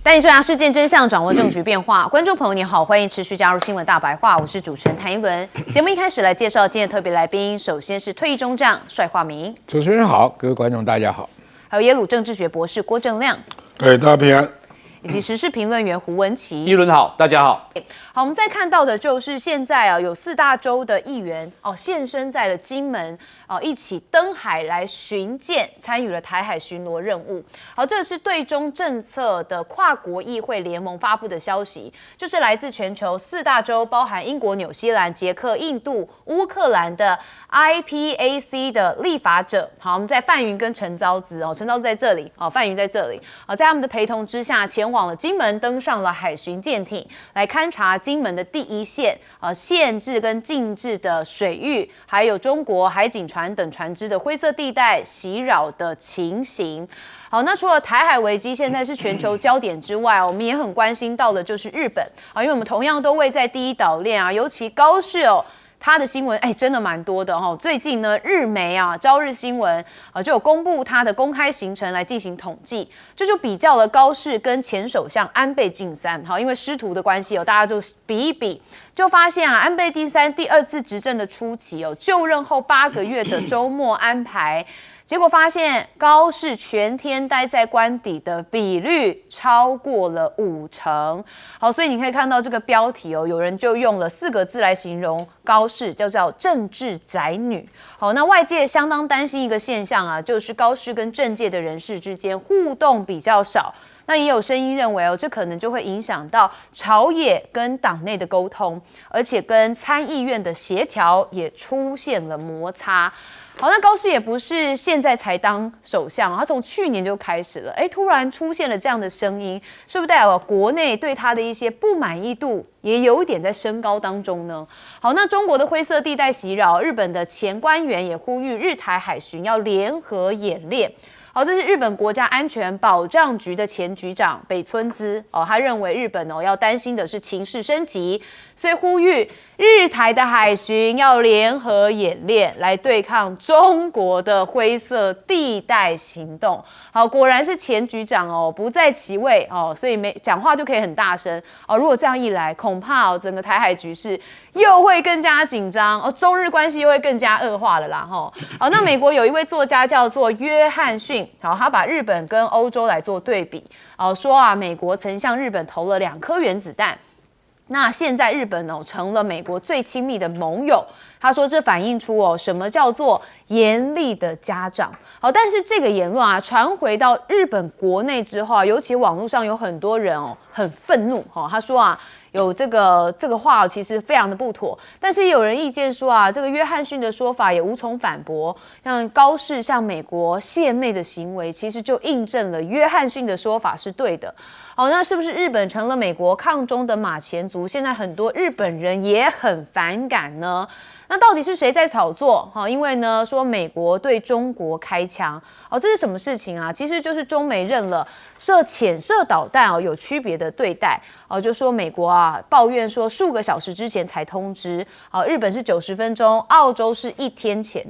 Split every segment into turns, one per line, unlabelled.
带你追查事件真相，掌握政局变化。观众朋友你好，欢迎持续加入新闻大白话，我是主持人谭英文。节目一开始来介绍今天的特别来宾，首先是退役中将帅化明，
主持人好，各位观众大家好。
还有耶鲁政治学博士郭正亮，
大家平安。
以及时事评论员胡文琪。
一轮好，大家好。
好，我们再看到的就是现在啊，有4大州的议员现身在了金门一起登海来巡舰，参与了台海巡逻任务。好，这是对中政策的跨国议会联盟发布的消息，就是来自全球4大洲，包含英国、纽西兰、捷克、印度、乌克兰的 IPAC 的立法者。好，我们在范云跟陈昭姿陈昭姿在这里范云在这里在他们的陪同之下，前往了金门，登上了海巡舰艇，来勘察金门的第一线限制跟禁制的水域，还有中国海警船等船只的灰色地带袭扰的情形。好，那除了台海危机现在是全球焦点之外，我们也很关心到的就是日本因为我们同样都位在第一岛链尤其高市他的新闻真的蛮多的最近呢，日媒朝日新闻就有公布他的公开行程来进行统计，这就比较了高市跟前首相安倍晋三因为师徒的关系大家就比一比，就发现安倍晋三第2次执政的初期就任后8个月的周末安排。结果发现高市全天待在官邸的比率超过了50%。好，所以你可以看到这个标题有人就用了4个字来形容高市，叫做政治宅女。好，那外界相当担心一个现象就是高市跟政界的人士之间互动比较少。那也有声音认为这可能就会影响到朝野跟党内的沟通，而且跟参议院的协调也出现了摩擦。好，那高市也不是现在才当首相他从去年就开始了突然出现了这样的声音，是不是代表国内对他的一些不满意度也有一点在升高当中呢？好，那中国的灰色地带袭扰，日本的前官员也呼吁日台海巡要联合演练。好，这是日本国家安全保障局的前局长北村滋他认为日本要担心的是情势升级，所以呼吁日台的海巡要联合演练来对抗中国的灰色地带行动。好，果然是前局长不在其位所以讲话就可以很大声如果这样一来，恐怕整个台海局势又会更加紧张中日关系又会更加恶化了啦好，那美国有一位作家叫做约翰逊，好，他把日本跟欧洲来做对比说美国曾向日本投了2颗原子弹。那现在日本成了美国最亲密的盟友，他说这反映出什么叫做严厉的家长。好，但是这个言论传回到日本国内之后尤其网络上有很多人很愤怒他说有这个话其实非常的不妥，但是也有人意见说这个约翰逊的说法也无从反驳，像高市向美国献媚的行为，其实就印证了约翰逊的说法是对的。好，那是不是日本成了美国抗中的马前卒？现在很多日本人也很反感呢。那到底是谁在炒作？因为呢，说美国对中国开枪，这是什么事情其实就是中美认了潜射导弹有区别的对待就说美国抱怨说数个小时之前才通知日本是90分钟，澳洲是1天前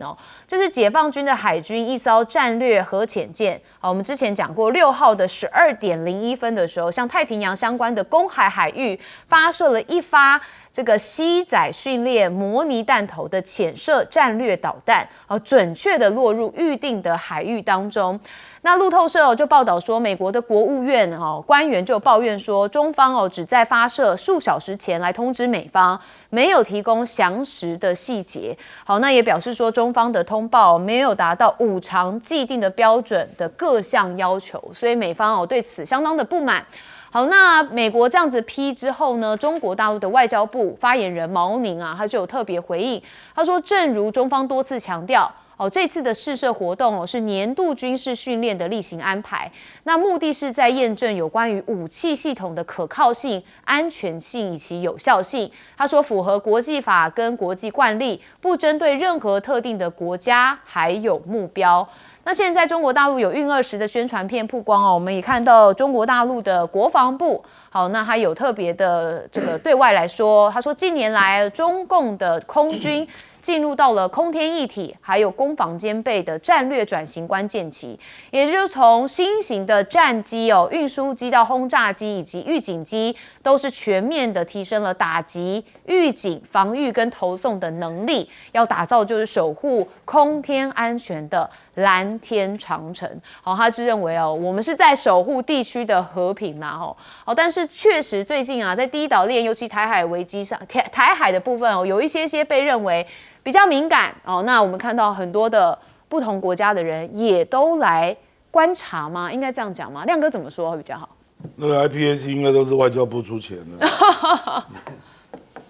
这是解放军的海军一艘战略核潜舰我们之前讲过6号的12点01分的时候，向太平洋相关的公海海域发射了1发这个西载训练模拟弹头的潜射战略导弹准确的落入预定的海域当中。那路透社就报道说，美国的国务院官员就抱怨说，中方只在发射数小时前来通知美方，没有提供详实的细节。好，那也表示说，中方的通报没有达到5常既定的标准的各项要求，所以美方对此相当的不满。好，那美国这样子批之后呢，中国大陆的外交部发言人毛宁他就有特别回应，他说，正如中方多次强调这次的试射活动是年度军事训练的例行安排，那目的是在验证有关于武器系统的可靠性、安全性以及有效性。他说符合国际法跟国际惯例，不针对任何特定的国家还有目标。那现在中国大陆有运20的宣传片曝光我们也看到中国大陆的国防部好，那还有特别的这个对外来说，他说近年来中共的空军进入到了空天一体还有攻防兼备的战略转型关键期，也就是从新型的战机运输机到轰炸机以及预警机，都是全面的提升了打击、预警、防御跟投送的能力，要打造就是守护空天安全的蓝天长城。好，他是认为我们是在守护地区的和平啦，但是确实最近在第一岛链，尤其台海危机上，台海的部分有一些被认为比较敏感那我们看到很多的不同国家的人也都来观察吗？应该这样讲吗？亮哥怎么说会比较好？
那个 IPAC 应该都是外交部出钱的。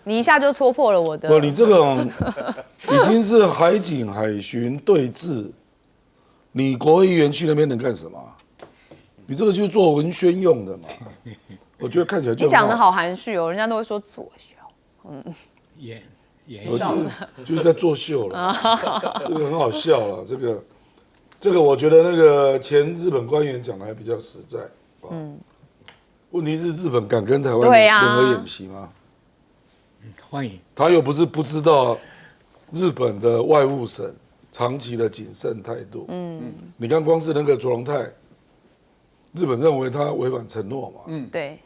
你一下就戳破了我的。
不，你这个已经是海警海巡对峙，你国会议员去那边能干什么？你这个就是做文宣用的嘛。我觉得看起来就
你讲的好含蓄人家都会说作秀。
演
就是在作秀了，这个很好笑了。这个我觉得那个前日本官员讲的还比较实在。问题是日本敢跟台湾联合演习吗？
欢迎。
他又不是不知道日本的外务省长期的谨慎态度。你看光是那个卓荣泰，日本认为他违反承诺嘛。
对。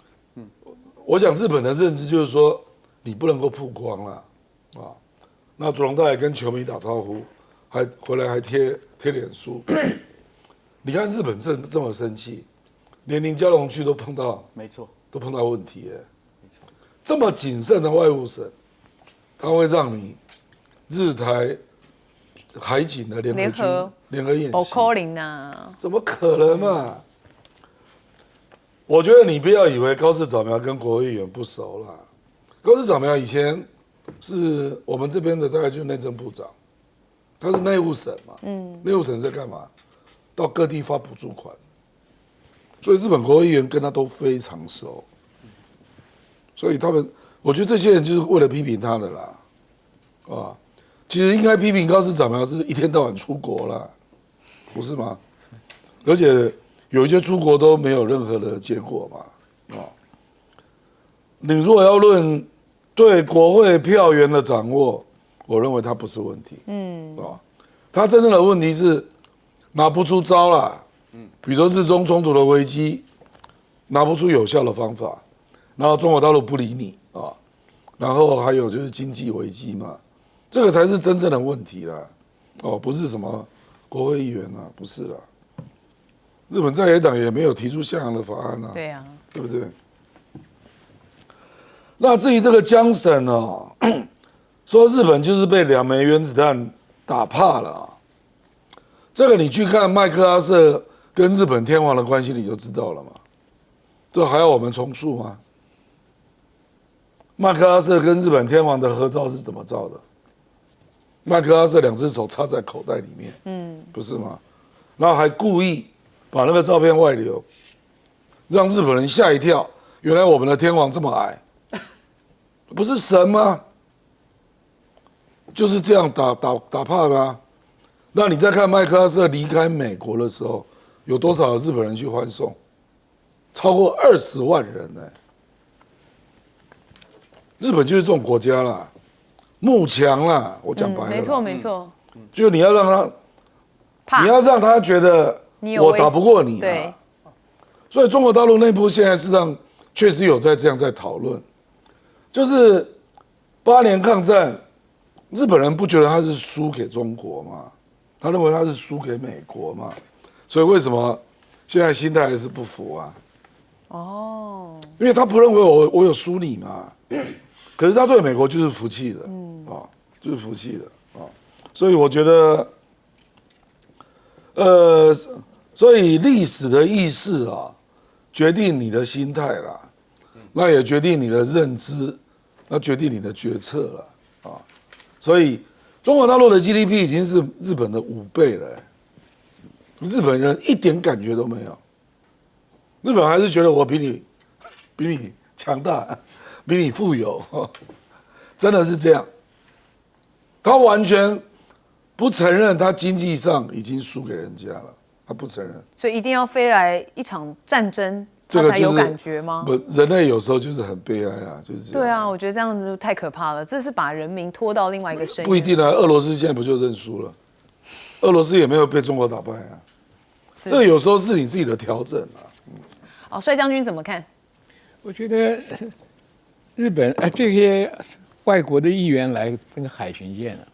我想日本的认知就是说，你不能够曝光了那卓荣泰还跟球迷打招呼，还回来还贴脸书。你看日本这么生气，连林佳龙去都碰到，
没错，
都碰到问题没错，这么谨慎的外务省，他会让你日台海警的联合演习？
不可能啊！
怎么可能嘛？我觉得你不要以为高市早苗跟国会议员不熟啦。高市早苗以前是我们这边的，大概就是内政部长，他是内务省嘛。内务省在干嘛？到各地发补助款，所以日本国会议员跟他都非常熟。所以他们，我觉得这些人就是为了批评他的啦，其实应该批评高市早苗是一天到晚出国啦，不是吗？而且有一些出国都没有任何的结果嘛，你如果要论对国会票源的掌握，我认为它不是问题，他真正的问题是拿不出招啦，比如说日中冲突的危机，拿不出有效的方法，然后中国大陆不理你然后还有就是经济危机嘛，这个才是真正的问题啦，不是什么国会议员不是啦。日本在野党也没有提出像样的法案
对啊，
对不对？那至于这个江省说日本就是被2枚原子弹打怕了这个你去看麦克阿瑟跟日本天皇的关系，你就知道了嘛。这还要我们重述吗？麦克阿瑟跟日本天皇的合照是怎么照的？麦克阿瑟2只手插在口袋里面，不是吗？然后还故意把那个照片外流，让日本人吓一跳，原来我们的天皇这么矮，不是神吗？就是这样打怕的那你再看麦克阿瑟离开美国的时候，有多少日本人去欢送？超过20万人呢。日本就是这种国家啦，慕强啦，我讲白了，
没错，
就你要让他
怕，
你要让他觉得我打不过你
对。
所以中国大陆内部现在事实上确实有这样在讨论，就是8年抗战，日本人不觉得他是输给中国嘛，他认为他是输给美国嘛，所以为什么现在心态还是不服因为他不认为我有输你嘛，可是他对美国就是服气的，就是服气的所以我觉得，所以历史的意识决定你的心态啦，那也决定你的认知，那决定你的决策了所以中国大陆的 GDP 已经是日本的5倍了，日本人一点感觉都没有，日本还是觉得我比你强大，比你富有，真的是这样，他完全不承认他经济上已经输给人家了，他不承认，
所以一定要飞来一场战争，
这个
才有感觉吗？
不，人类有时候就是很悲哀啊，就是这样。
对啊，我觉得这样子太可怕了，这是把人民拖到另外一个深渊。
不一定啊，俄罗斯现在不就认输了？俄罗斯也没有被中国打败啊。这个有时候是你自己的调整啊。
哦，帅将军怎么看？
我觉得日本这些外国的议员来这个海巡舰啊，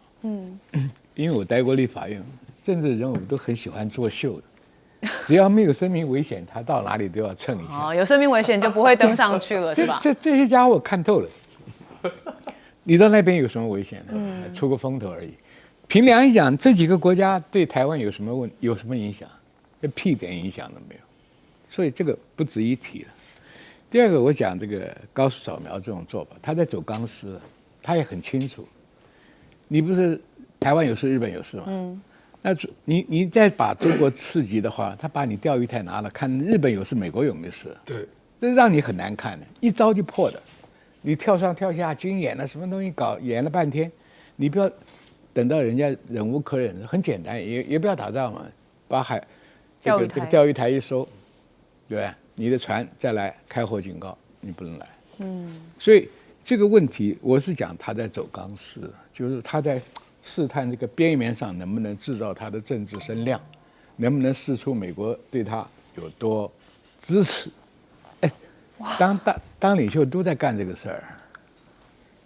因为我待过立法院，政治人物都很喜欢作秀的，只要没有生命危险，他到哪里都要蹭一下。
哦，有生命危险就不会登上去了，是吧？
这些家伙看透了，你到那边有什么危险呢？出个风头而已。凭良心讲，这几个国家对台湾有什么影响？屁点影响都没有，所以这个不值一提了。第二个，我讲这个高速扫描这种做法，他在走钢丝，他也很清楚。你不是台湾有事，日本有事吗？那你再把中国刺激的话，他把你钓鱼台拿了，看日本有事，美国有没有事？
对，
这让你很难看的，一招就破的。你跳上跳下，军演了什么东西搞，演了半天，你不要等到人家忍无可忍，很简单，也不要打仗嘛，把这个钓鱼台一收，对吧？你的船再来开火警告，你不能来。所以这个问题，我是讲他在走钢丝，就是他在试探这个边缘上能不能制造他的政治声量，能不能试出美国对他有多支持。当领袖都在干这个事儿。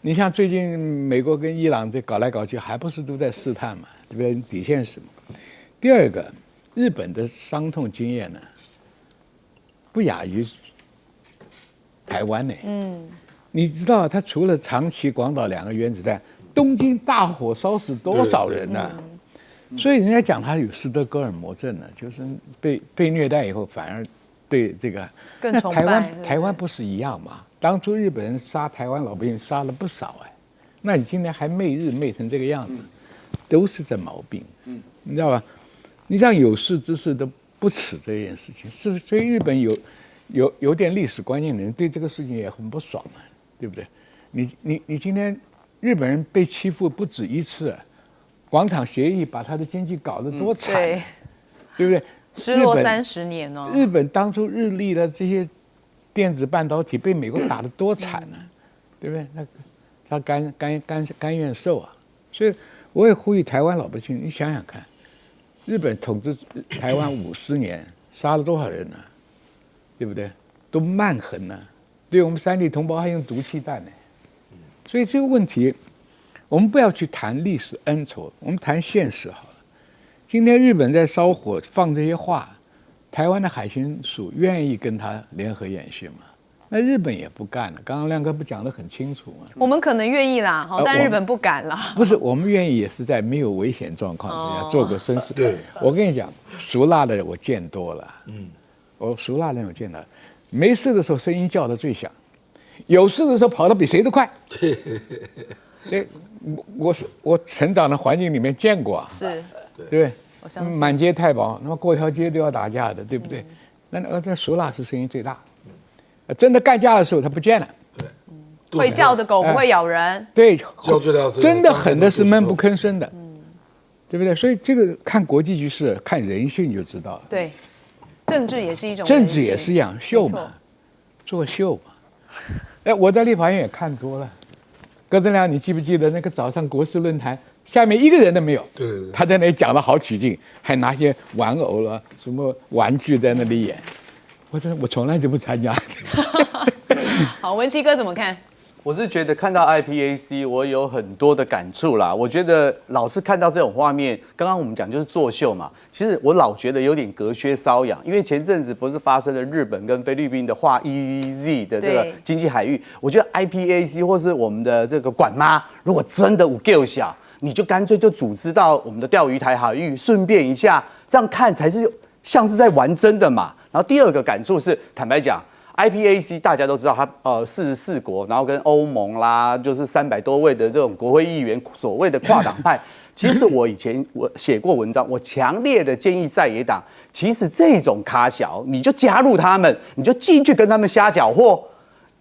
你像最近美国跟伊朗这搞来搞去，还不是都在试探嘛？对不对？底线是什么？第二个，日本的伤痛经验呢，不亚于台湾呢。你知道，他除了长崎、广岛2个原子弹，东京大火烧死多少人呢？所以人家讲他有斯德哥尔摩症呢，就是被虐待以后反而对这个
更崇拜。
台湾不是一样吗？当初日本人杀台湾老百姓杀了不少哎，那你今天还媚日媚成这个样子，都是这毛病。你知道吧？你像有识之士都不耻这件事情，是不是？所以日本有点历史观念的人对这个事情也很不爽啊，对不对？你今天日本人被欺负不止一次，广场协议把他的经济搞得多惨，对不对？
失落30年哦。
日本当初日立的这些电子半导体被美国打得多惨啊，对不对？那他甘愿受啊。所以我也呼吁台湾老百姓，你想想看，日本统治台湾50年，杀了多少人呢？对不对？都蛮横呢，对我们山地同胞还用毒气弹呢。所以这个问题，我们不要去谈历史恩仇，我们谈现实好了。今天日本在烧火放这些话，台湾的海巡署愿意跟他联合演训吗？那日本也不干了。刚刚亮哥不讲得很清楚吗？
我们可能愿意啦，但日本不敢啦。
不是，我们愿意也是在没有危险状况之下做个绅士。对，我跟你讲，熟辣的人我见多了。我熟辣的人我见到，没事的时候声音叫得最响，有事的时候跑得比谁都快。对，我成长的环境里面见过啊。
是。
对不对？满街太保，那么过条街都要打架的，对不对？那熟辣是声音最大，真的干架的时候他不见了。
对，会叫的狗不会咬人。
对，
叫最大声，
真的狠的是闷不吭声的，对不对？所以这个看国际局势，看人性就知道了。
对，政治也是一种，
政治也是一样，秀嘛，做秀嘛。我在立法院也看多了。葛振良，你记不记得那个早上国事论坛？下面一个人都没有，
对，
他在那里讲得好起劲，还拿些玩偶了、什么玩具在那里演。我说我从来就不参加。
好，文琪哥怎么看？
我是觉得看到 IPAC， 我有很多的感触啦。我觉得老是看到这种画面，刚刚我们讲就是作秀嘛。其实我老觉得有点隔靴搔痒，因为前阵子不是发生了日本跟菲律宾的划 EEZ 的这个经济海域，我觉得 IPAC 或是我们的这个管妈，如果真的有够小，你就干脆就组织到我们的钓鱼台海域，顺便一下，这样看才是像是在玩真的嘛。然后第二个感触是，坦白讲。IPAC 大家都知道，它44国，然后跟欧盟啦，就是300多位的这种国会议员，所谓的跨党派。其实我以前写过文章，我强烈的建议在野党，其实这种咖小，你就加入他们，你就进去跟他们瞎搅和，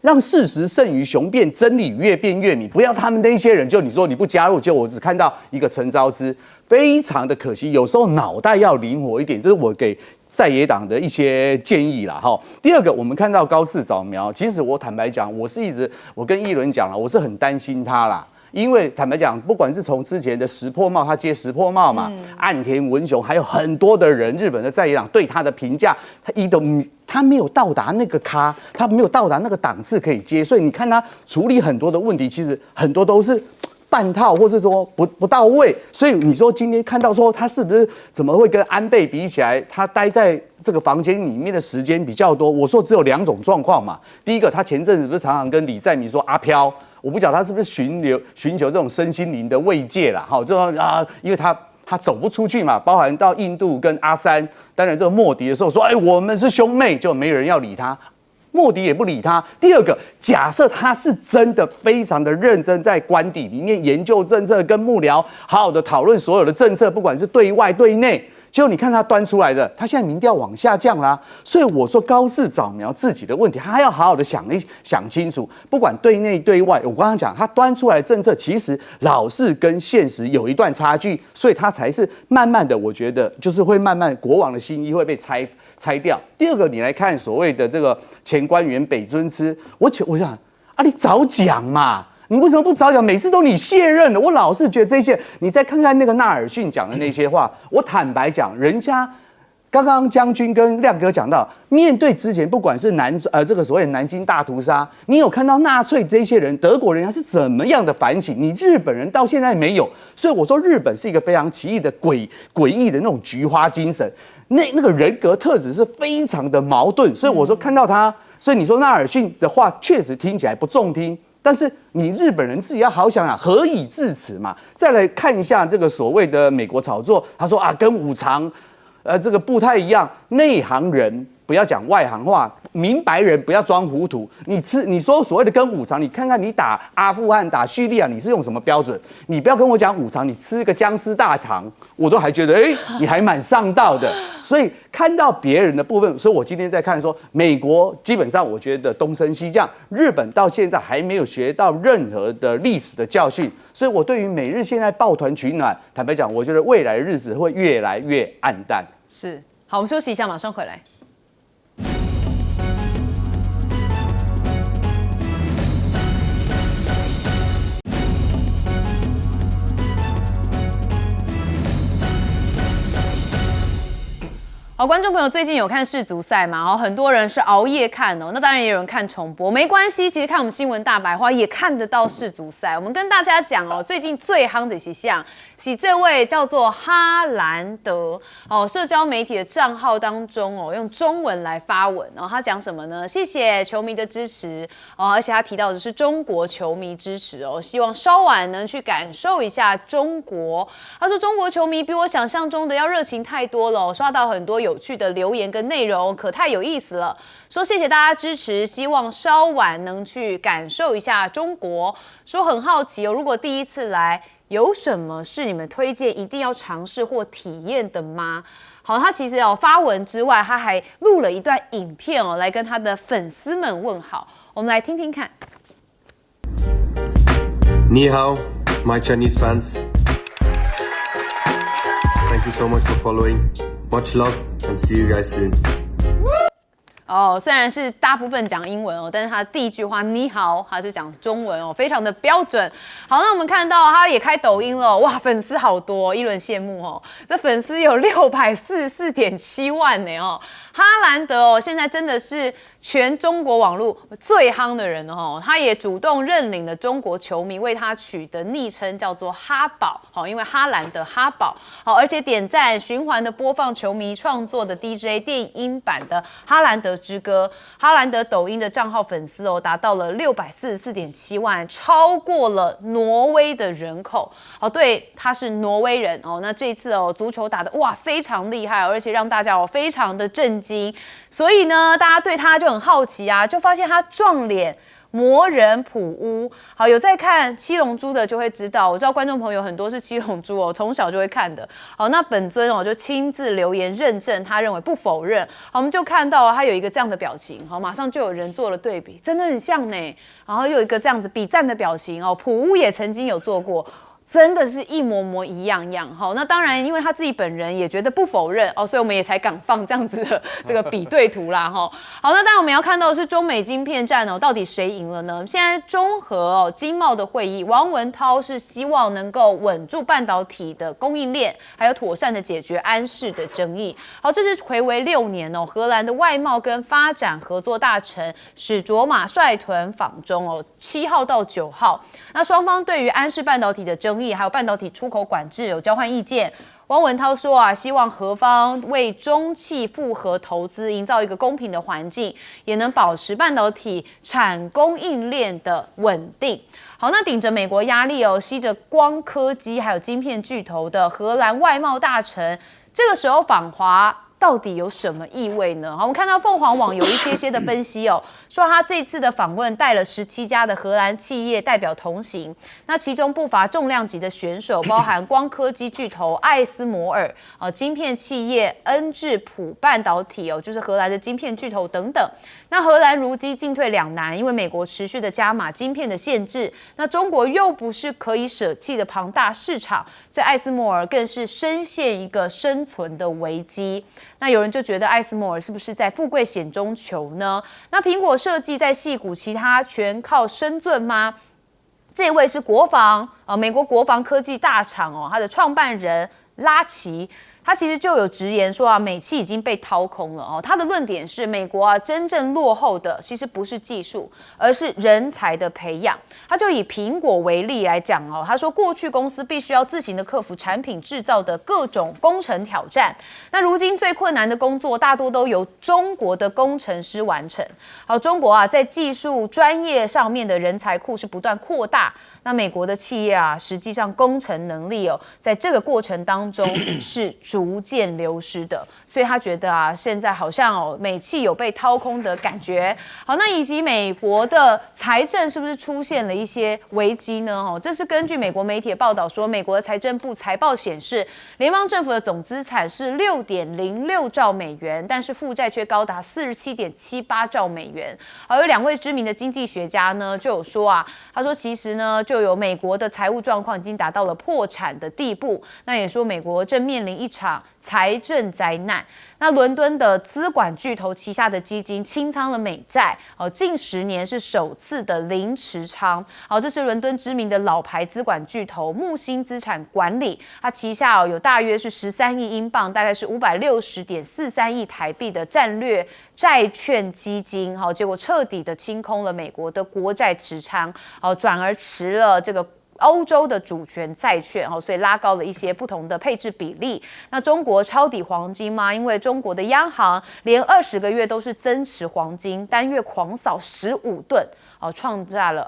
让事实胜于雄辩，真理越辩越明。不要他们那些人，就你说你不加入，就我只看到一个陈昭之，非常的可惜。有时候脑袋要灵活一点，这是我给在野党的一些建议啦，哈。第二个，我们看到高市早苗，其实我坦白讲，我跟议伦讲了，我是很担心他啦。因为坦白讲，不管是从之前的石破茂，他接石破茂嘛，岸田文雄，还有很多的人，日本的在野党对他的评价，他没有到达那个咖，他没有到达那个档次可以接，所以你看他处理很多的问题，其实很多都是半套，或是说不到位。所以你说今天看到说他是不是怎么会跟安倍比起来，他待在这个房间里面的时间比较多？我说只有2种状况嘛。第一个，他前阵子不是常常跟李在明说阿飘。我不晓得他是不是寻求这种身心灵的慰藉啦，好，就说因为他走不出去嘛，包含到印度跟阿三，当然这个莫迪的时候说，我们是兄妹，就没人要理他，莫迪也不理他。第二个，假设他是真的非常的认真，在官邸里面研究政策，跟幕僚好好的讨论所有的政策，不管是对外对内。结果你看他端出来的，他现在民调往下降啦，所以我说高市早苗自己的问题，他还要好好的想清楚，不管对内对外，我刚刚讲他端出来的政策，其实老是跟现实有一段差距，所以他才是慢慢的，我觉得就是会慢慢国王的心意会被拆掉。第二个，你来看所谓的这个前官员北尊吃，我想你早讲嘛。你为什么不早讲？每次都你卸任了，我老是觉得这些。你再看看那个纳尔逊讲的那些话，我坦白讲，人家刚刚将军跟亮哥讲到，面对之前不管是这个所谓南京大屠杀，你有看到纳粹这些人，德国人他是怎么样的反省？你日本人到现在没有，所以我说日本是一个非常奇异的诡异的那种菊花精神，那个人格特质是非常的矛盾。所以我说看到他，所以你说纳尔逊的话确实听起来不中听。但是你日本人自己要好好想想，何以至此嘛？再来看一下这个所谓的美国炒作，他说跟五常，这个不太一样，内行人不要讲外行话，明白人不要装糊涂。你说所谓的跟五常，你看看你打阿富汗、打叙利亚，你是用什么标准？你不要跟我讲五常，你吃一个僵尸大肠，我都还觉得你还蛮上道的。所以看到别人的部分，所以我今天在看说，美国基本上我觉得东升西降，日本到现在还没有学到任何的历史的教训，所以我对于美日现在抱团取暖，坦白讲，我觉得未来的日子会越来越暗淡。
是，好，我们休息一下，马上回来。好，观众朋友最近有看世足赛吗？很多人是熬夜看哦，那当然也有人看重播，没关系，其实看我们新闻大白话也看得到世足赛。我们跟大家讲哦，最近最夯的是这位叫做哈兰德哦，社交媒体的账号当中哦，用中文来发文，然后他讲什么呢？谢谢球迷的支持哦，而且他提到的是中国球迷支持哦，希望稍晚能去感受一下中国。他说中国球迷比我想象中的要热情太多了哦，刷到很多有趣的留言跟内容，可太有意思了。说谢谢大家支持，希望稍晚能去感受一下中国。说很好奇哦，如果第一次来，有什么是你们推荐一定要尝试或体验的吗？好，他其实发文之外，他还录了一段影片来跟他的粉丝们问好。我们来听听看。
你好 my Chinese fans. Thank you so much for following. Much love and see you guys soon.
虽然是大部分讲英文但是他第一句话你好，他是讲中文非常的标准。好，那我们看到他也开抖音了，哇，粉丝好多，一轮羡慕这粉丝有644.7万呢哈兰德现在真的是全中国网络最夯的人他也主动认领了中国球迷为他取的昵称叫做哈宝因为哈兰德哈宝而且点赞循环的播放球迷创作的 DJ 电音版的哈兰德之歌。哈兰德抖音的账号粉丝达到了644.7万，超过了挪威的人口对，他是挪威人那这一次足球打得哇非常厉害而且让大家非常的震惊，所以呢大家对他就很好奇就发现他撞脸魔人普乌。好，有在看七龙珠的就会知道，我知道观众朋友很多是七龙珠从小就会看的。好，那本尊就亲自留言认证，他认为不否认。好，我们就看到他有一个这样的表情，好，马上就有人做了对比，真的很像呢。然后又有一个这样子比赞的表情普乌也曾经有做过。真的是一模模一样样哈。那当然，因为他自己本人也觉得不否认哦，所以我们也才敢放这样子的这个比对图啦哈。好，那当然我们要看到的是中美晶片战哦，到底谁赢了呢？现在中核经贸的会议，王文涛是希望能够稳住半导体的供应链，还有妥善的解决安世的争议。好，这是睽违6年哦，荷兰的外贸跟发展合作大臣史卓玛率团访中哦，7号到9号。那双方对于安世半导体的争议，还有半导体出口管制有交换意见。汪文涛说啊，希望荷方为中企复合投资营造一个公平的环境，也能保持半导体产供应链的稳定。好，那顶着美国压力哦，吸着光科技还有晶片巨头的荷兰外贸大臣，这个时候访华到底有什么意味呢？好，我们看到凤凰网有一些的分析哦，说他这次的访问带了17家的荷兰企业代表同行，那其中不乏重量级的选手，包含光科技巨头艾斯摩尔、晶片企业恩智浦半导体哦，就是荷兰的晶片巨头等等。那荷兰如今进退两难，因为美国持续的加码晶片的限制，那中国又不是可以舍弃的庞大市场，所以艾斯摩尔更是深陷一个生存的危机。那有人就觉得艾斯摩尔是不是在富贵险中求呢？那苹果设计在矽谷，其他全靠深圳吗？这位是美国国防科技大厂哦，他的创办人拉奇。他其实就有直言说啊，美企已经被掏空了哦。他的论点是，美国真正落后的其实不是技术，而是人才的培养。他就以苹果为例来讲哦，他说过去公司必须要自行的克服产品制造的各种工程挑战，那如今最困难的工作大多都由中国的工程师完成。好，中国在技术专业上面的人才库是不断扩大。那美国的企业实际上工程能力在这个过程当中是逐渐流失的，所以他觉得现在好像美企有被掏空的感觉。好，那以及美国的财政是不是出现了一些危机呢？这是根据美国媒体的报道说，美国的财政部财报显示，联邦政府的总资产是6.06兆美元，但是负债却高达47.78兆美元。好，有2位知名的经济学家呢就有说他说其实呢就有美国的财务状况已经达到了破产的地步，那也说美国正面临一场财政灾难。那伦敦的资管巨头旗下的基金清仓了美债，近10年是首次的零持仓。好，这是伦敦知名的老牌资管巨头木星资产管理，它旗下有大约是13亿英镑，大概是560.43亿台币的战略债券基金，结果彻底的清空了美国的国债持仓，转而持了这个欧洲的主权债券，所以拉高了一些不同的配置比例。那中国抄底黄金吗？因为中国的央行连20个月都是增持黄金，单月狂扫15吨，创下了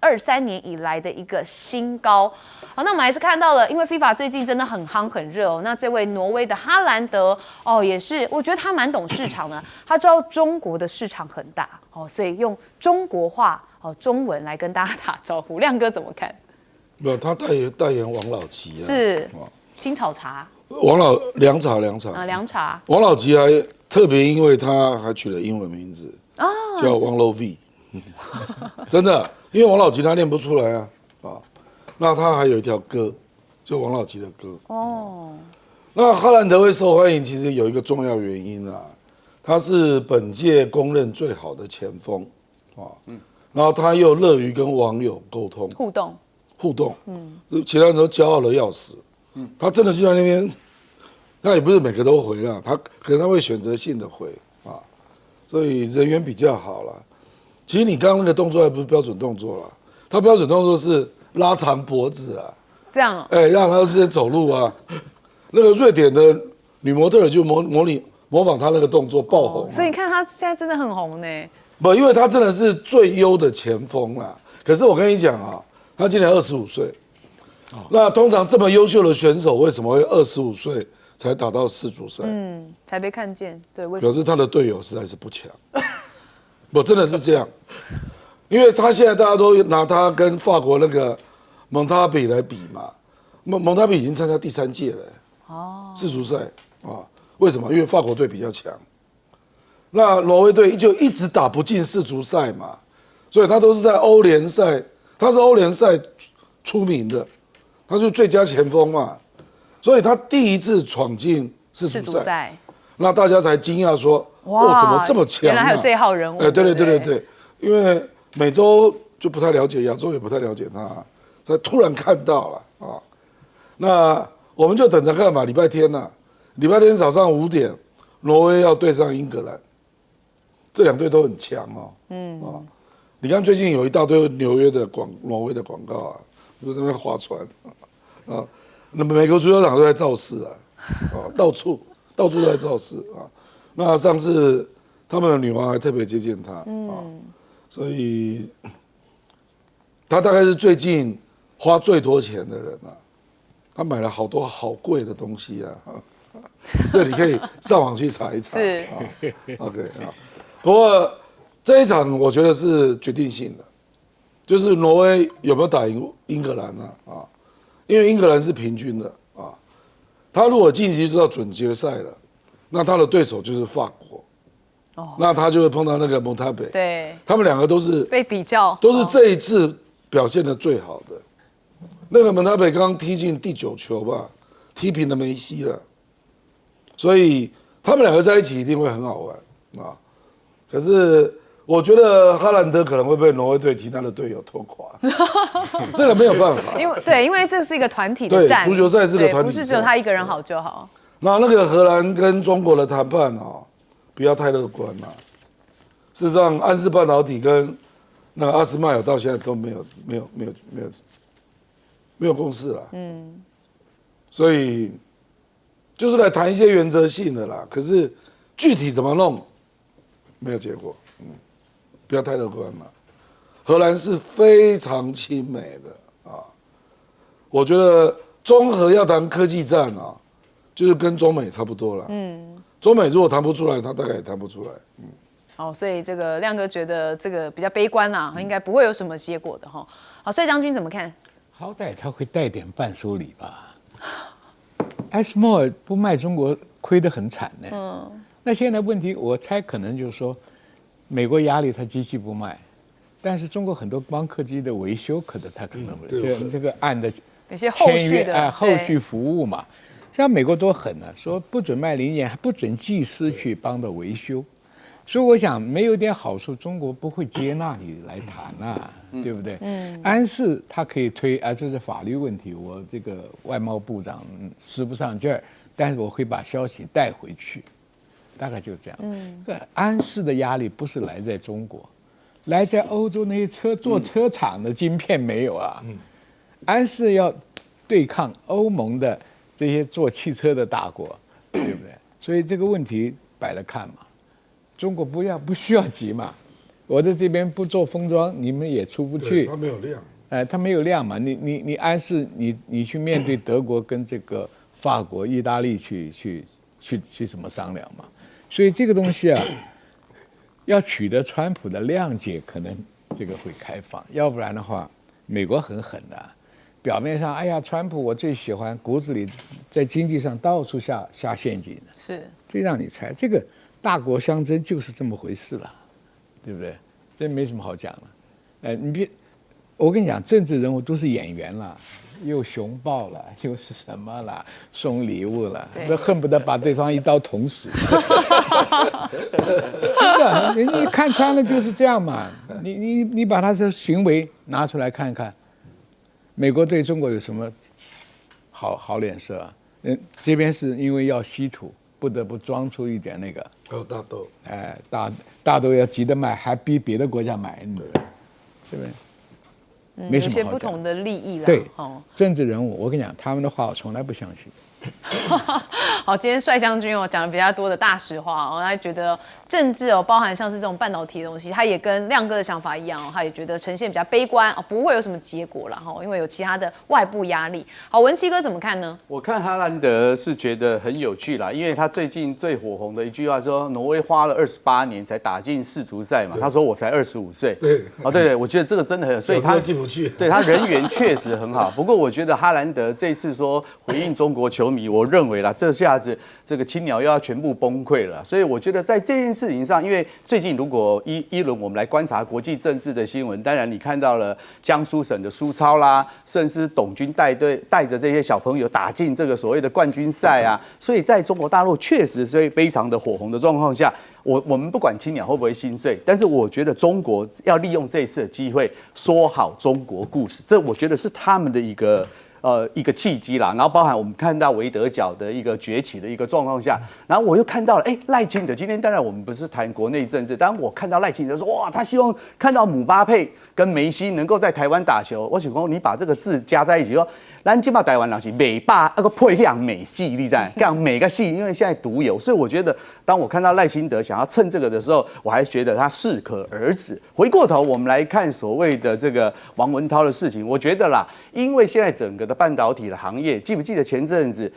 2023年以来的一个新高。好，那我们还是看到了，因为 FIFA 最近真的很夯很热哦。那这位挪威的哈兰德也是，我觉得他蛮懂市场的，他知道中国的市场很大所以用中国话中文来跟大家打招呼。亮哥怎么看？
没有，他代言王老吉
是青草茶，
凉茶
凉茶。
王老吉还特别，因为他还取了英文名字叫王老 V， 真的，因为王老吉他念不出来那他还有一条歌，就王老吉的歌那哈兰德会受欢迎，其实有一个重要原因他是本届公认最好的前锋然后他又乐于跟网友沟通互动，其他人都骄傲的要死，他真的就在那边，他也不是每个都回了，他可能他会选择性的回所以人缘比较好了。其实你刚刚那个动作还不是标准动作啦，他标准动作是拉长脖子
这样
让他直接走路那个瑞典的女模特就模仿他那个动作爆红
所以你看他现在真的很红呢。
不，因为他真的是最优的前锋啦。可是我跟你讲他今年25岁，那通常这么优秀的选手，为什么会25岁才打到世足赛？
才被看见。对，为什么？
表示他的队友实在是不强。不，真的是这样，因为他现在大家都拿他跟法国那个蒙塔比来比嘛，蒙塔比已经参加第3届了，世足赛为什么？因为法国队比较强，那挪威队就一直打不进世足赛嘛，所以他都是在欧联赛。他是欧联赛出名的，他就最佳前锋嘛，所以他第一次闯进世
世
足赛，
足赛，
那大家才惊讶说，哇，怎么这么强、啊？
原来还有这一号人物。
哎，对
对，
因为美洲就不太了解，亚洲也不太了解他，才突然看到了啊。那我们就等着看嘛，礼拜天呐、礼拜天早上5点，挪威要对上英格兰，这2队都很强哦。你看最近有一大堆纽约的挪威的广告啊，就在那边划船啊，那么美国足球场都在造势啊，到处都在造势啊。那上次他们的女王还特别接见他啊，所以他大概是最近花最多钱的人啊。他买了好多好贵的东西啊，这里可以上网去查一查。
是
，OK 啊。不过这一场我觉得是决定性的，就是挪威有没有打赢英格兰呢？啊，因为英格兰是平均的啊，他如果晋级到准决赛了，那他的对手就是法国，那他就会碰到那个蒙塔贝，
对，
他们2个都是
被比较，
都是这一次表现的最好的。那个蒙塔贝刚刚踢进第9球吧，踢平了梅西了，所以他们2个在一起一定会很好玩啊。可是我觉得哈兰德可能会被挪威队其他的队友拖垮，这个没有办法。
因为这是一个团体的战，
对，足球赛是个团体赛，
不是只有他一个人好就好。
那个荷兰跟中国的谈判哦，不要太乐观啦。事实上，安氏半导体跟那个阿斯麦尔到现在都没有共识了。所以就是来谈一些原则性的啦。可是具体怎么弄，没有结果。不要太乐观了。荷兰是非常亲美的啊，我觉得综合要谈科技战啊，就是跟中美差不多了。中美如果谈不出来，他大概也谈不出来。
好，所以这个亮哥觉得这个比较悲观啦，应该不会有什么结果的哈。好，帅将军怎么看？
好歹他会带点伴手礼吧。艾斯莫尔不卖中国，亏得很惨呢。那现在问题，我猜可能就是说，美国压力他机器不卖，但是中国很多光刻机的维修，可能他可能这个按的
有些后续的
后续服务嘛。像美国多狠呢，说不准卖零件，还不准技师去帮着维修。所以我想，没有点好处，中国不会接纳你来谈啊，对不对？安氏他可以推啊，这是法律问题，我这个外贸部长使不上劲儿，但是我会把消息带回去，大概就这样。安氏的压力不是来在中国，来在欧洲那些做车厂的晶片没有啊。安氏要对抗欧盟的这些做汽车的大国，对不对？所以这个问题摆着看嘛。中国不需要急嘛，我在这边不做封装，你们也出不去。
它没有量，
它没有量嘛，你安氏你去面对德国跟这个法国、意大利去怎么商量嘛？所以这个东西啊，要取得川普的谅解，可能这个会开放，要不然的话，美国很狠的。表面上，哎呀，川普我最喜欢，骨子里在经济上到处下陷阱的。
是，
这让你猜这个。大国相争就是这么回事了，对不对？这没什么好讲了。你别，我跟你讲，政治人物都是演员了，又熊抱了，又是什么了，送礼物了，那恨不得把对方一刀捅死。真的，你看穿了就是这样嘛。你把他的行为拿出来看看，美国对中国有什么好脸色啊？这边是因为要稀土。不得不装出一点那个，
还有大豆，
大豆要急着卖，还逼别的国家买，对不对？没什么好讲。
有些不同的利益啦。
对，政治人物，我跟你讲，他们的话我从来不相信。
好，今天帅将军讲了比较多的大实话他觉得政治包含像是这种半导体的东西，他也跟亮哥的想法一样他也觉得呈现比较悲观不会有什么结果了因为有其他的外部压力。好，文七哥怎么看呢？
我看哈兰德是觉得很有趣啦，因为他最近最火红的一句话说，挪威花了28年才打进世足赛嘛，他说我才25岁。对，我觉得这个真的很，所以他
进不去。
对他人缘确实很好。不过我觉得哈兰德这次说回应中国求球迷，我认为啦，这下子这个青鸟又要全部崩溃了。所以我觉得在这件事情上，因为最近如果一轮我们来观察国际政治的新闻，当然你看到了江苏省的苏超啦，甚至董军带着这些小朋友打进这个所谓的冠军赛啊，所以在中国大陆确实是非常的火红的状况下，我们不管青鸟会不会心碎，但是我觉得中国要利用这一次的机会说好中国故事，这我觉得是他们的一个契机啦。然后包含我们看到维德角的一个崛起的一个状况下，然后我又看到了赖清德今天当然我们不是谈国内政治，当我看到赖清德说哇，他希望看到姆巴佩跟梅西能够在台湾打球，我想说你把这个字加在一起说。咱今嘛台湾人是美霸那个配养美系，你知道？讲每个系，因为现在独有，所以我觉得，当我看到赖清德想要蹭这个的时候，我还觉得他适可而止。回过头，我们来看所谓的这个王文涛的事情，我觉得啦，因为现在整个的半导体的行业，记不记得前阵子？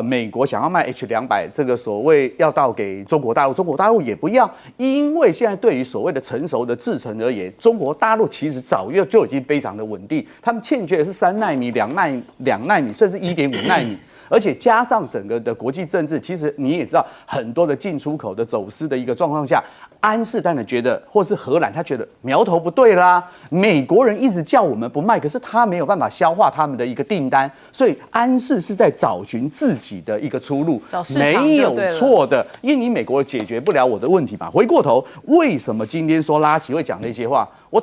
美国想要卖 H200，这个所谓要到给中国大陆，中国大陆也不要，因为现在对于所谓的成熟的制程而言，中国大陆其实早就已经非常的稳定，他们欠缺的是3奈米、2奈米，甚至1.5奈米。而且加上整个的国际政治，其实你也知道很多的进出口的走私的一个状况下，安氏当然觉得，或是荷兰他觉得苗头不对啦。美国人一直叫我们不卖，可是他没有办法消化他们的一个订单，所以安氏是在找寻自己的一个出路，没有错的。因为你美国解决不了我的问题嘛。回过头，为什么今天说拉奇会讲那些话？我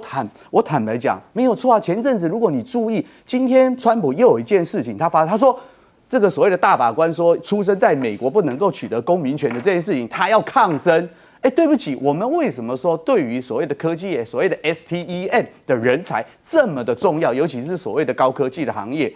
坦白讲，没有错啊。前阵子如果你注意，今天川普又有一件事情，他说。这个所谓的大法官说，出生在美国不能够取得公民权的这件事情，他要抗争。对不起，我们为什么说对于所谓的科技业、所谓的 STEM 的人才这么的重要？尤其是所谓的高科技的行业，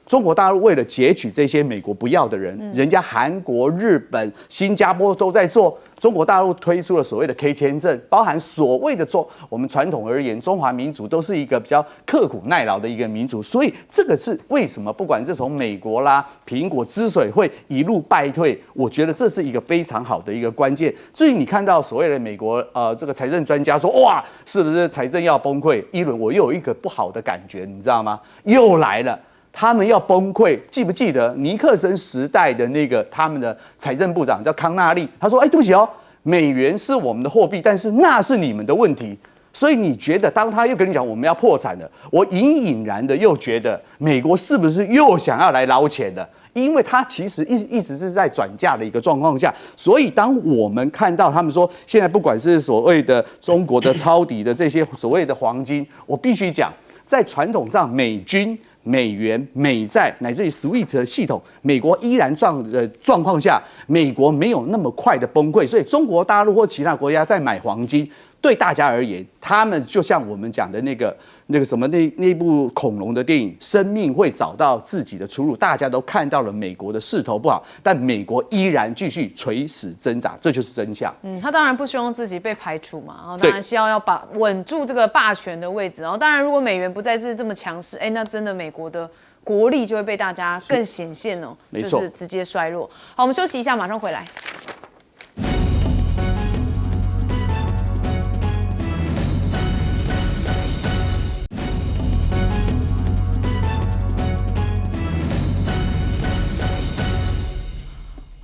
中国大陆为了截取这些美国不要的人，人家韩国、日本、新加坡都在做。中国大陆推出了所谓的 K 签证，包含所谓的我们传统而言，中华民族都是一个比较刻苦耐劳的一个民族，所以这个是为什么不管是从美国啦、苹果之所以会一路败退，我觉得这是一个非常好的一个关键。至于你看到所谓的美国这个财政专家说哇，是不是财政要崩溃？一轮我又有一个不好的感觉，你知道吗？又来了。他们要崩溃，记不记得尼克森时代的那个他们的财政部长叫康纳利？他说：“对不起哦，美元是我们的货币，但是那是你们的问题。”所以你觉得，当他又跟你讲我们要破产了，我隐然的又觉得美国是不是又想要来捞钱的？因为他其实一直是在转嫁的一个状况下，所以当我们看到他们说现在不管是所谓的中国的抄底的这些所谓的黄金，我必须讲，在传统上美军。美元、美债乃至于 SWIFT 的系统，美国依然状况下，美国没有那么快的崩溃，所以中国大陆或其他国家在买黄金，对大家而言，他们就像我们讲的那个什么那部恐龙的电影，生命会找到自己的出路。大家都看到了美国的势头不好，但美国依然继续垂死挣扎，这就是真相。
他当然不希望自己被排除嘛，然后当然希望要稳住这个霸权的位置。然后当然，如果美元不再是这么强势，那真的美国的国力就会被大家更显现哦，就是直接衰落。好，我们休息一下，马上回来。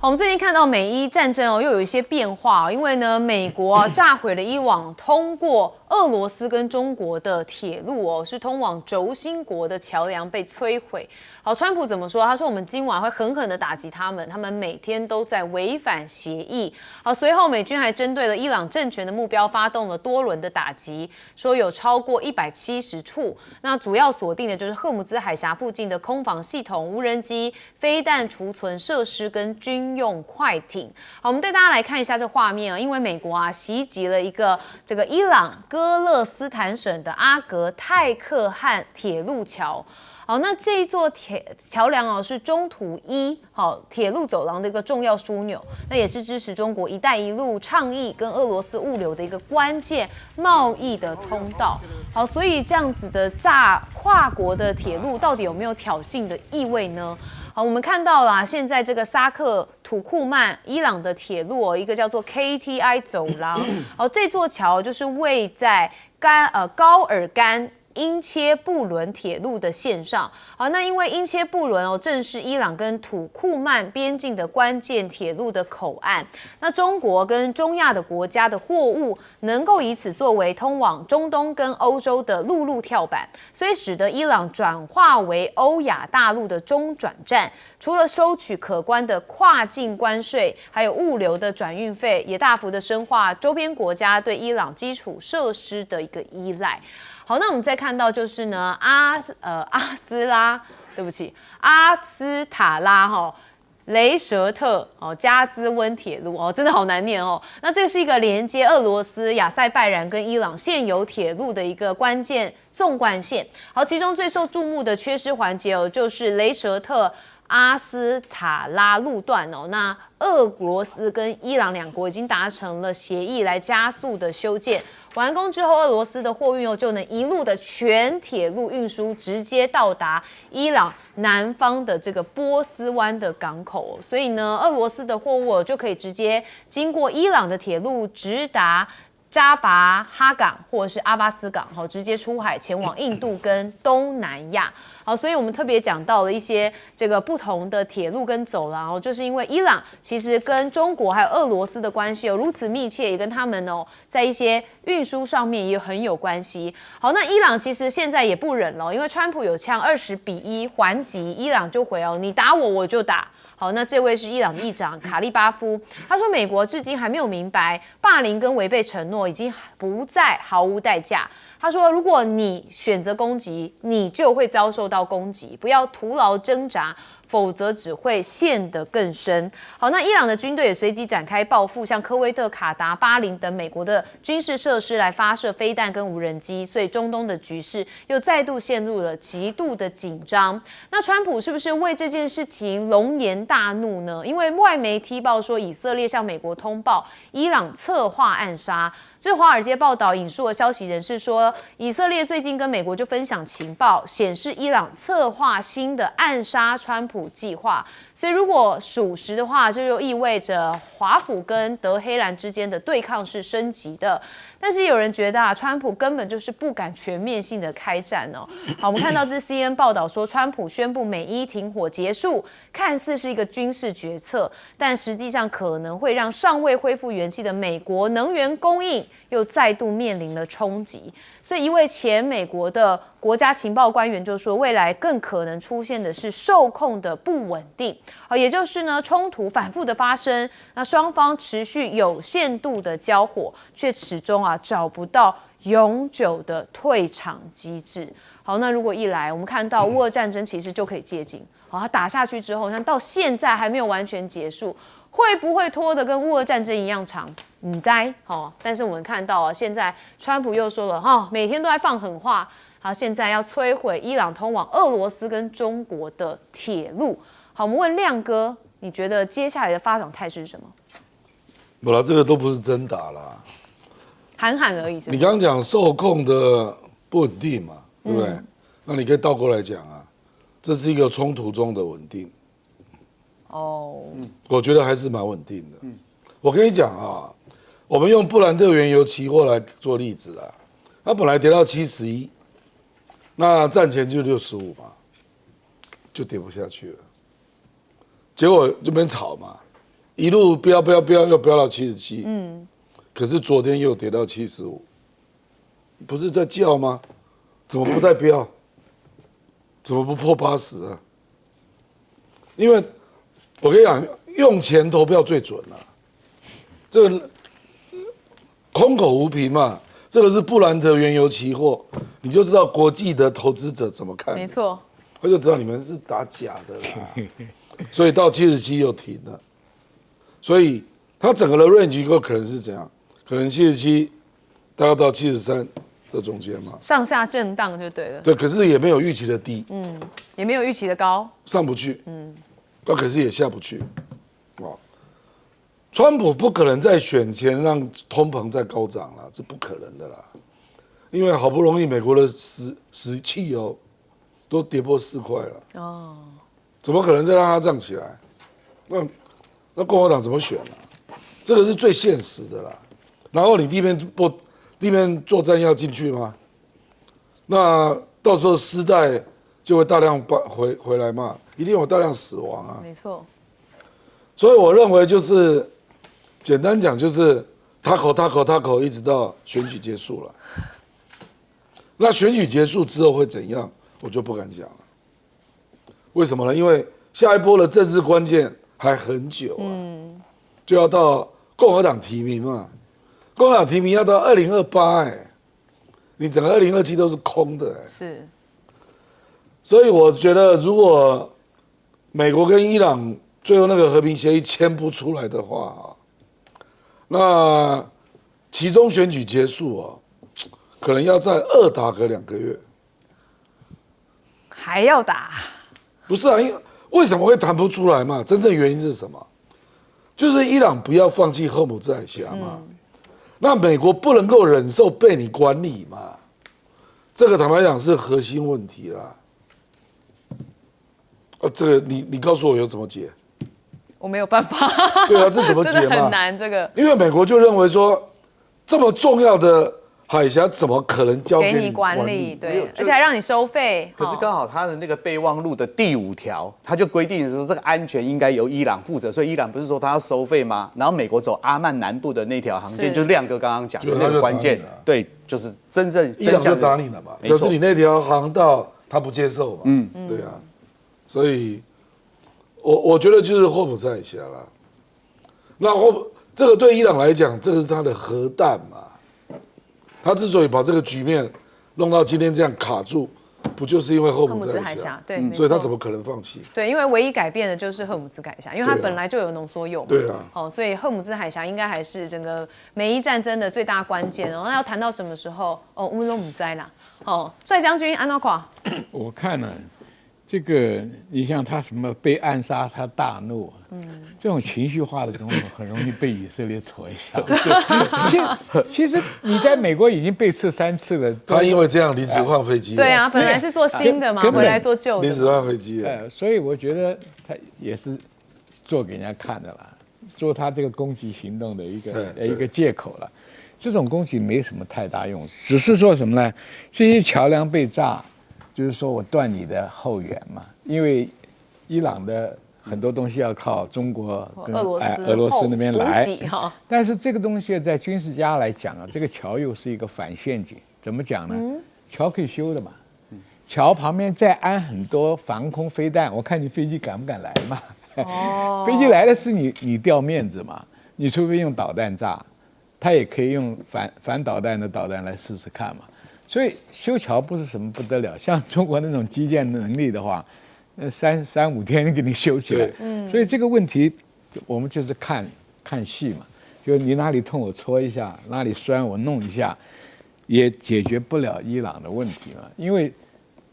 好，我们最近看到美伊战争又有一些变化，因为呢，美国炸毁了一网通过俄罗斯跟中国的铁路是通往轴心国的桥梁被摧毁。好，川普怎么说？他说我们今晚会狠狠的打击他们，他们每天都在违反协议。好，随后美军还针对了伊朗政权的目标发动了多轮的打击，说有超过170处。那主要锁定的就是赫姆兹海峡附近的空防系统、无人机、飞弹储存设施跟军用快艇。好，我们带大家来看一下这画面啊，因为美国袭击了一个这个伊朗戈勒斯坦省的阿格泰克汉铁路桥。好，那这一座桥梁是中土铁路走廊的一个重要枢纽，那也是支持中国"一带一路"倡议跟俄罗斯物流的一个关键贸易的通道。好，所以这样子的跨国的铁路到底有没有挑衅的意味呢？好，我们看到啦，现在这个沙克土库曼伊朗的铁路一个叫做 KTI 走廊。好，这座桥就是位在高尔干英切布伦铁路的线上。好，那因为英切布伦正是伊朗跟土库曼边境的关键铁路的口岸，那中国跟中亚的国家的货物能够以此作为通往中东跟欧洲的陆路跳板，所以使得伊朗转化为欧亚大陆的中转站。除了收取可观的跨境关税，还有物流的转运费，也大幅的深化周边国家对伊朗基础设施的一个依赖。好，那我们再看到就是呢，阿斯塔拉雷舍特加兹温铁路真的好难念哦。那这是一个连接俄罗斯、亚塞拜然跟伊朗现有铁路的一个关键纵贯线。好，其中最受注目的缺失环节就是雷舍特阿斯塔拉路段那俄罗斯跟伊朗两国已经达成了协议来加速的修建。完工之后，俄罗斯的货运就能一路的全铁路运输直接到达伊朗南方的这个波斯湾的港口所以呢，俄罗斯的货物就可以直接经过伊朗的铁路直达扎巴哈港或者是阿巴斯港直接出海前往印度跟东南亚。好，所以我们特别讲到了一些这个不同的铁路跟走廊就是因为伊朗其实跟中国还有俄罗斯的关系如此密切，也跟他们在一些运输上面也很有关系。好，那伊朗其实现在也不忍了，因为川普有呛20-1还击，伊朗就回你打我我就打。好，那这位是伊朗的议长卡利巴夫，他说美国至今还没有明白霸凌跟违背承诺已经不再毫无代价。他说，如果你选择攻击，你就会遭受到攻击，不要徒劳挣扎，否则只会陷得更深。好，那伊朗的军队也随即展开报复，像科威特、卡达、巴林等美国的军事设施来发射飞弹跟无人机，所以中东的局势又再度陷入了极度的紧张。那川普是不是为这件事情龙颜大怒呢？因为外媒踢爆说，以色列向美国通报伊朗策划暗杀。这华尔街报道引述的消息人士说，以色列最近跟美国就分享情报，显示伊朗策划新的暗杀川普计划。所以如果属实的话，这就意味着华府跟德黑兰之间的对抗是升级的。但是有人觉得川普根本就是不敢全面性的开战好，我们看到这 CNN 报道说，川普宣布美伊停火结束，看似是一个军事决策，但实际上可能会让尚未恢复元气的美国能源供应又再度面临了冲击。所以一位前美国的国家情报官员就说，未来更可能出现的是受控的不稳定也就是呢，冲突反复的发生，那双方持续有限度的交火，却始终找不到永久的退场机制。好，那如果一来，我们看到乌俄战争其实就可以接近，它打下去之后，像到现在还没有完全结束，会不会拖得跟乌俄战争一样长？不知道但是我们看到现在川普又说了每天都在放狠话，好，现在要摧毁伊朗通往俄罗斯跟中国的铁路。好，我们问亮哥，你觉得接下来的发展态势是什么？
不啦，这个都不是真打啦，
喊喊而已是不是。
你刚刚讲受控的不稳定嘛，对不对？那你可以倒过来讲这是一个冲突中的稳定。我觉得还是蛮稳定的。我跟你讲我们用布兰特原油期货来做例子啦，它本来跌到71，那战前就65嘛，就跌不下去了。结果这边炒嘛，一路飙，又飙到77，可是昨天又跌到75，不是在叫吗？怎么不再飙？怎么不破80啊？因为我跟你讲，用钱投票最准这个空口无凭嘛，这个是布兰特原油期货，你就知道国际的投资者怎么看。
没错，
他就知道你们是打假的啦。所以到77又停了，所以它整个的 range 可能是怎样？可能77大概到73这中间嘛，
上下震荡就对了。
对，可是也没有预期的低，
也没有预期的高，
上不去，那可是也下不去，川普不可能在选前让通膨再高涨了，这不可能的啦，因为好不容易美国的石汽油都跌破4块了，怎么可能再让它涨起来？那共和党怎么选这个是最现实的啦。然后你地面作战要进去吗？那到时候丝带就会大量回来嘛，一定有大量死亡啊。
没错。
所以我认为就是简单讲就是他口一直到选举结束了。那选举结束之后会怎样，我就不敢讲了。为什么呢？因为下一波的政治关键还很久啊，就要到共和党提名嘛。共和党提名要到2028，你整个2027都是空的，
是。
所以我觉得，如果美国跟伊朗最后那个和平协议签不出来的话，那期中选举结束可能要再打个2个月，
还要打？
不是啊，因为为什么会谈不出来嘛？真正原因是什么？就是伊朗不要放弃荷姆兹海峡嘛，那美国不能够忍受被你管理嘛，这个坦白讲是核心问题啦。这个你告诉我有怎么解？
我没有办法。
对啊，这怎么解嘛？
真的很难这个。
因为美国就认为说，这么重要的海峡怎么可能交给你
管理？对，而且还让你收费。
可是刚好他的那个备忘录的第5条，他就规定说这个安全应该由伊朗负责，所以伊朗不是说他要收费吗？然后美国走阿曼南部的那条航线，就亮哥刚刚讲的那个关键，对，就是真正
伊朗就打你了嘛。可是你那条航道他不接受嘛，对啊，所以我觉得就是霍姆兹海峡啦。那这个对伊朗来讲，这个是他的核弹嘛。他之所以把这个局面弄到今天这样卡住，不就是因为荷姆兹海峡？
对，
所以他怎么可能放弃？
对，因为唯一改变的就是荷姆兹海峡，因为它本来就有浓缩铀嘛。
对啊。
所以荷姆兹海峡应该还是整个美伊战争的最大关键那要谈到什么时候？我们都不知道啦。帅将军安娜垮。
我看了这个，你像他什么被暗杀，他大怒，这种情绪化的东西很容易被以色列戳一下。其实你在美国已经被刺3次了，
他因为这样临时换飞机。
对啊，本来是做新的嘛，回来做旧的。
临时换飞机。
所以我觉得他也是做给人家看的啦，做他这个攻击行动的一个借口了。这种攻击没什么太大用，只是说什么呢？这些桥梁被炸。就是说我断你的后援嘛，因为伊朗的很多东西要靠中国跟俄罗斯那边来，但是这个东西在军事家来讲这个桥又是一个反陷阱。怎么讲呢？桥可以修的嘛，桥旁边再安很多防空飞弹，我看你飞机敢不敢来嘛？飞机来的是你掉面子嘛，你除非用导弹炸，它也可以用反导弹的导弹来试试看嘛。所以修桥不是什么不得了，像中国那种基建能力的话，3-5天给你修起来。所以这个问题我们就是看戏嘛，就你哪里痛我戳一下，哪里酸我弄一下，也解决不了伊朗的问题嘛。因为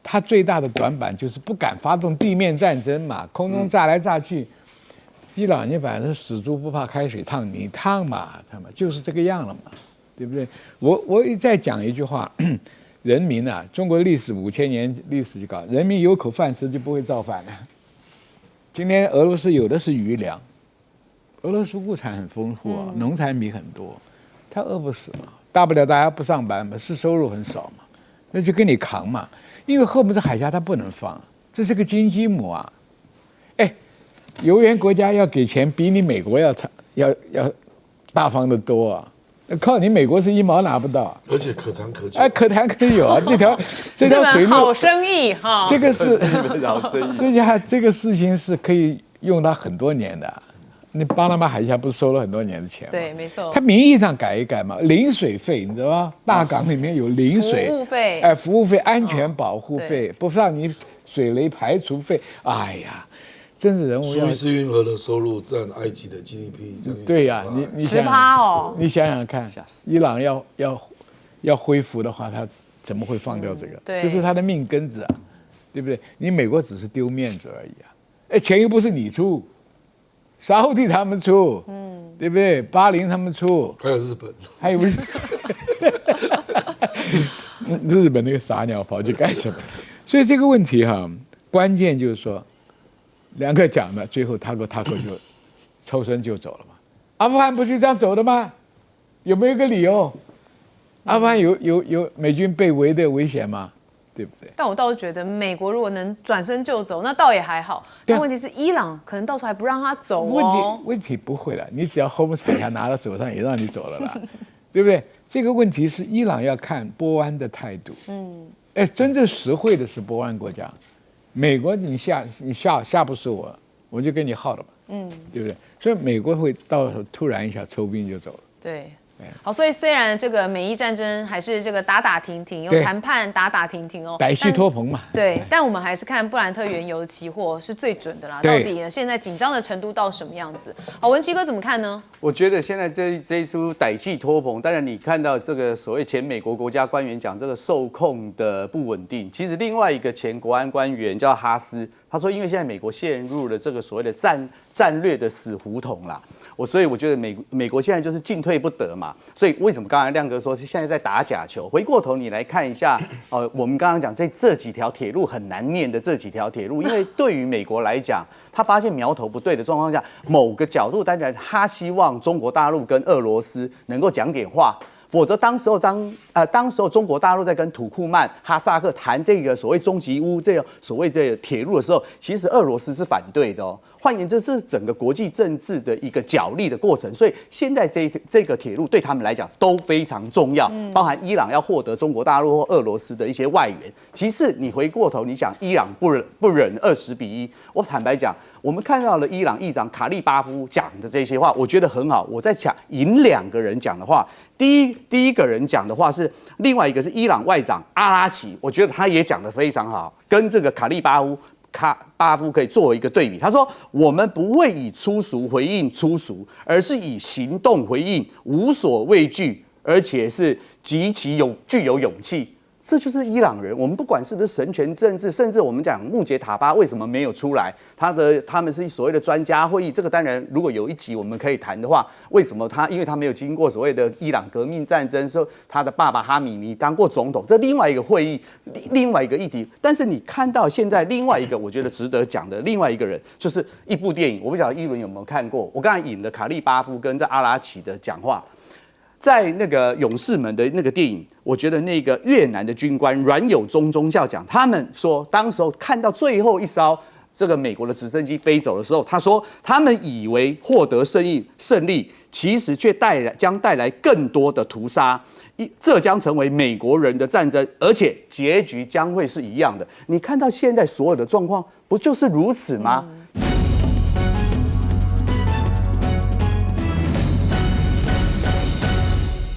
他最大的短板就是不敢发动地面战争嘛，空中炸来炸去。伊朗你反正死猪不怕开水烫，你烫嘛，他们就是这个样了嘛。对不对？我再讲一句话，人民中国历史5000年历史就搞，人民有口饭吃就不会造反了。今天俄罗斯有的是余粮，俄罗斯物产很丰富农产品很多，他饿不死嘛，大不了大家不上班嘛，是收入很少嘛，那就跟你扛嘛。因为荷姆兹海峡它不能放，这是个金鸡母啊。油源国家要给钱，比你美国要大方得多啊。靠你美国是1毛拿不到，
而且可长可久。
可谈可有啊，这条水路
好生意哈。
这个是
好生意。
这个事情是可以用到很多年的。你巴拿马海峡不是收了很多年的钱吗？
对，没错。
它名义上改一改嘛，零水费你知道吗？大港里面有零水
服务费，
服务费、安全保护费，不让你水雷排除费。哎呀。政治人物
苏伊士运河的收入占埃及的 GDP 将近10%。
对呀，你想
10%
你想想看，伊朗要恢复的话，他怎么会放掉这个？这是他的命根子啊，对不对？你美国只是丢面子而已钱又不是你出，沙烏地他们出，对不对？巴林他们出，
还有日本，
还有日本那个傻鸟跑去干什么？所以这个问题关键就是说。2个讲了，最后塔克就抽身就走了嘛。阿富汗不是这样走的吗？有没有一个理由？阿富汗有美军被围的危险吗？对不对？
但我倒是觉得，美国如果能转身就走，那倒也还好。但问题是，伊朗可能到时候还不让他走哦。
问题不会了，你只要后不踩下拿到手上，也让你走了啦，对不对？这个问题是伊朗要看波湾的态度。真正实惠的是波湾国家，美国你下不是我就跟你耗了吧，对不对？所以美国会到时候突然一下抽兵就走了。
对。好，所以虽然这个美伊战争还是这个打打停停，有谈判打停停哦，
歹戏拖棚嘛。
对，但我们还是看布兰特原油的期货是最准的啦。到底现在紧张的程度到什么样子？好，文琦哥怎么看呢？
我觉得现在这一出歹戏拖棚，当然你看到这个所谓前美国国家官员讲这个受控的不稳定，其实另外一个前国安官员叫哈斯，他说因为现在美国陷入了这个所谓的战略的死胡同啦。所以我觉得美国现在就是进退不得嘛，所以为什么刚才亮哥说现在在打假球？回过头你来看一下，我们刚刚讲这几条铁路很难念的这几条铁路，因为对于美国来讲，他发现苗头不对的状况下，某个角度当然他希望中国大陆跟俄罗斯能够讲点话。否则，当时候中国大陆在跟土库曼、哈萨克谈这个所谓终极乌这个所谓这个铁路的时候，其实俄罗斯是反对的哦。换言之，是整个国际政治的一个角力的过程。所以现在这个铁路对他们来讲都非常重要，包含伊朗要获得中国大陆或俄罗斯的一些外援。其次，你回过头，你想伊朗不忍20-1，我坦白讲，我们看到了伊朗议长卡利巴夫讲的这些话，我觉得很好。我在讲引2个人讲的话。第一个人讲的话是另外一个是伊朗外长阿拉奇，我觉得他也讲得非常好，跟这个卡利巴夫可以作为一个对比。他说：“我们不会以粗俗回应粗俗，而是以行动回应，无所畏惧，而且是极其具有勇气。”这就是伊朗人。我们不管是不是神权政治，甚至我们讲穆杰塔巴为什么没有出来，他们是所谓的专家会议。这个当然，如果有一集我们可以谈的话，为什么因为他没有经过所谓的伊朗革命战争，说他的爸爸哈米尼当过总统，这另外一个会议，另外一个议题。但是你看到现在另外一个我觉得值得讲的另外一个人，就是一部电影，我不晓得一轮有没有看过。我刚才引了卡利巴夫跟这阿拉奇的讲话。在那个勇士们的那个电影，我觉得那个越南的军官阮友忠中校讲，他们说当时候看到最后一艘这个美国的直升机飞走的时候，他说他们以为获得胜利，其实却将带来更多的屠杀，这将成为美国人的战争，而且结局将会是一样的。你看到现在所有的状况，不就是如此吗？